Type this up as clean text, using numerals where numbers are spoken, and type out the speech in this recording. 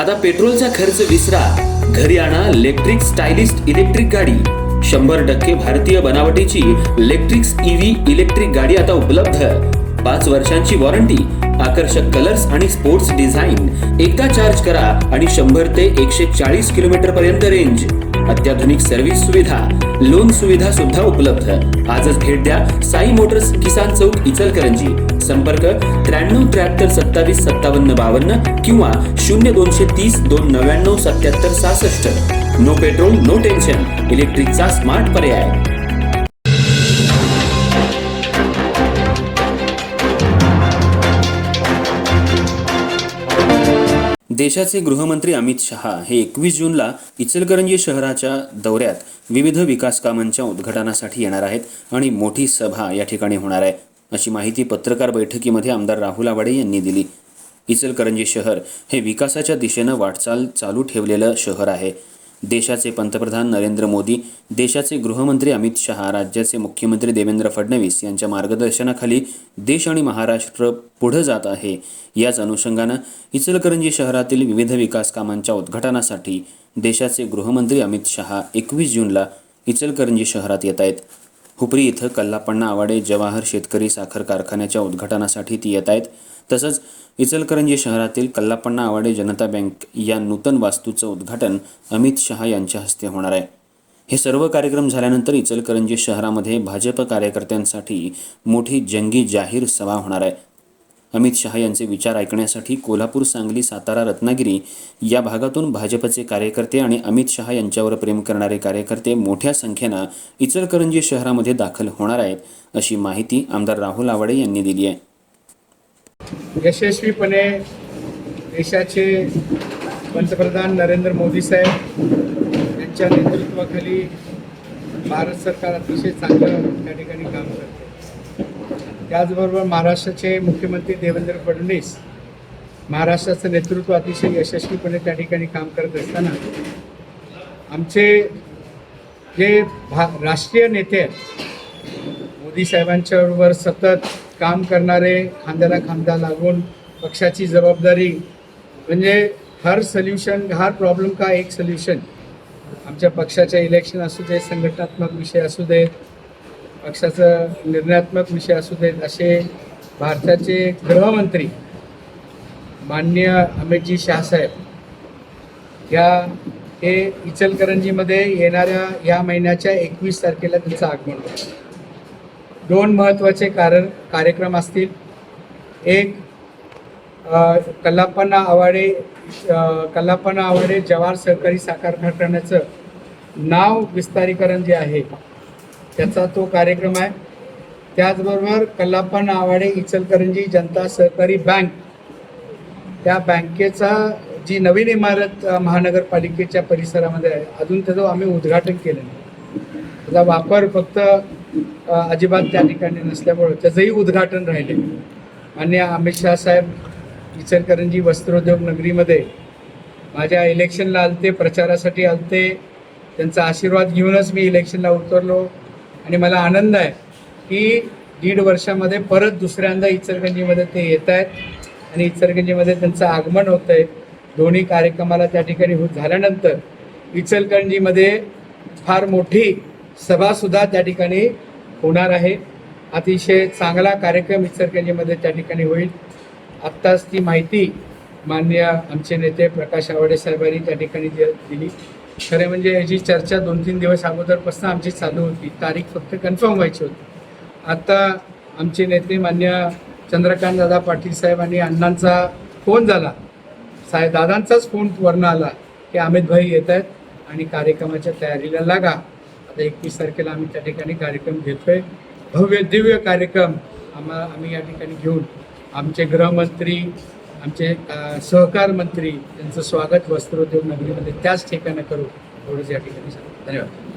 आता पेट्रोलचा खर्च विसरा, घरी आणा इलेक्ट्रिक स्टायलिस्ट इलेक्ट्रिक गाडी. 100% भारतीय बनावटीची इलेक्ट्रिक्स ईव्ही इलेक्ट्रिक गाडी आता उपलब्ध. 5 वर्षांची वॉरंटी, आकर्षक कलर्स आणि स्पोर्ट्स डिझाईन. एकदा चार्ज करा आणि 100 ते 140 किलोमीटर पर्यंत रेंज. अत्याधुनिक सर्व्हिस सुविधा, लोन सुविधा सुद्धा उपलब्ध. आजच भेट द्या साई मोटर्स, किसान चौक, इचलकरंजी. संपर्क 93 73 27 57 52 किंवा 0230 299 77 66. नो पेट्रोल नो टेन्शन, इलेक्ट्रिकचा स्मार्ट पर्याय. देशाचे गृहमंत्री अमित शहा हे 21 जूनला इचलकरंजी शहराच्या दौऱ्यात विविध विकास कामांच्या उद्घाटनासाठी येणार आहेत आणि मोठी सभा या ठिकाणी होणार आहे, अशी माहिती पत्रकार बैठकीमध्ये आमदार राहुल आवाडे यांनी दिली. इचलकरंजी शहर हे विकासाच्या दिशेनं वाटचाल चालू ठेवलेलं शहर आहे. देशाचे पंतप्रधान नरेंद्र मोदी, देशाचे गृहमंत्री अमित शहा, राज्याचे मुख्यमंत्री देवेंद्र फडणवीस यांच्या मार्गदर्शनाखाली देश आणि महाराष्ट्र पुढे जात आहे. याच अनुषंगानं इचलकरंजी शहरातील विविध विकास कामांच्या उद्घाटनासाठी देशाचे गृहमंत्री अमित शहा 21 जूनला इचलकरंजी शहरात येत आहेत. हुपरी इथं कल्लापण्णा आवाडे जवाहर शेतकरी साखर कारखान्याच्या उद्घाटनासाठी ती येत आहेत. तसंच इचलकरंजी शहरातील कल्लापण्णा आवाडे जनता बँक या नूतन वास्तूचं उद्घाटन अमित शहा यांच्या हस्ते होणार आहे. हे सर्व कार्यक्रम झाल्यानंतर इचलकरंजी शहरामध्ये भाजप कार्यकर्त्यांसाठी मोठी जंगी जाहीर सभा होणार आहे. अमित शहा यांचे विचार ऐकण्यासाठी कोल्हापूर, सांगली, सातारा, रत्नागिरी या भागातून भाजपचे कार्यकर्ते आणि अमित शहा यांच्यावर प्रेम करणारे कार्यकर्ते मोठ्या संख्येनं इचलकरंजी शहरामध्ये दाखल होणार आहेत, अशी माहिती आमदार राहुल आवाडे यांनी दिली आहे. यशस्वीपणे देशाचे पंतप्रधान नरेंद्र मोदी साहेब यांच्या नेतृत्वाखाली भारत सरकार अतिशय चांगलं त्या ठिकाणी काम करते. त्याचबरोबर महाराष्ट्राचे मुख्यमंत्री देवेंद्र फडणवीस महाराष्ट्राचं नेतृत्व अतिशय यशस्वीपणे त्या ठिकाणी काम करत असताना आमचे जे राष्ट्रीय नेते आहेत मोदी साहेबांच्याबरोबर सतत काम करणारे, खांद्याला खांदा लागून पक्षाची जबाबदारी म्हणजे हर प्रॉब्लेम का एक सोल्यूशन. आमच्या पक्षाच्या इलेक्शन असू दे, संघटनात्मक विषय असू दे, पक्षाचं निर्णयात्मक विषय असू देत, असे भारताचे गृहमंत्री माननीय अमितजी शहासाहेब हे इचलकरंजीमध्ये येणाऱ्या या महिन्याच्या 21 तारखेला त्यांचं आगमन होतं. 2 महत्त्वाचे कार्यक्रम असतील. एक कल्लापण्णा आवाडे जवाहर सहकारी साखर कारखान्याचं नाव विस्तारीकरण जे आहे त्याचा तो कार्यक्रम आहे. त्याचबरोबर कल्लापण्णा आवाडे इचलकरंजी जनता सहकारी बँक, त्या बँकेचा जी नवीन इमारत महानगरपालिकेच्या परिसरामध्ये आहे, अजून त्याचं आम्ही उद्घाटन केलं नाही. त्याचा वापर फक्त अजिबात त्या ठिकाणी नसल्यामुळं त्याचंही उद्घाटन राहिले. माननीय अमित शहा साहेब इचलकरंजी वस्त्रोद्योग नगरीमध्ये माझ्या इलेक्शनला आलते, प्रचारासाठी आलते. त्यांचा आशीर्वाद घेऊनच मी इलेक्शनला उतरलो आणि मला आनंद आहे की 1.5 वर्षामध्ये परत दुसऱ्यांदा इचलकरंजीमध्ये ते येत आहेत आणि इचलकरंजीमध्ये त्यांचं आगमन होतं आहे. दोन्ही कार्यक्रमाला त्या ठिकाणी झाल्यानंतर इचलकरंजीमध्ये फार मोठी सभासुद्धा त्या ठिकाणी होणार आहे. अतिशय चांगला कार्यक्रम इचलकरंजीमध्ये त्या ठिकाणी होईल. आत्ताच ती माहिती माननीय आमचे नेते प्रकाश आवाडे साहेबांनी त्या ठिकाणी दिली. खरे म्हणजे याची चर्चा 2-3 दिवस अगोदरपासून आमची चालू होती. तारीख फक्त कन्फर्म व्हायची होती. आता आमचे नेते माननीय चंद्रकांत दादा पाटील साहेबांनी अण्णांचा फोन झाला, दादांचाच फोन वरनं आला की अमित भाई येत आहेत आणि कार्यक्रमाच्या तयारीला लागा. आता 21 तारखेला आम्ही त्या ठिकाणी कार्यक्रम घेतोय. भव्य दिव्य कार्यक्रम आम्ही या ठिकाणी घेऊन आमचे गृहमंत्री, आमचे सहकार मंत्री यांचं स्वागत वस्त्रोद्योग नगरीमध्ये त्याच ठिकाणी करू, एवढंच या ठिकाणी सांगतो. धन्यवाद.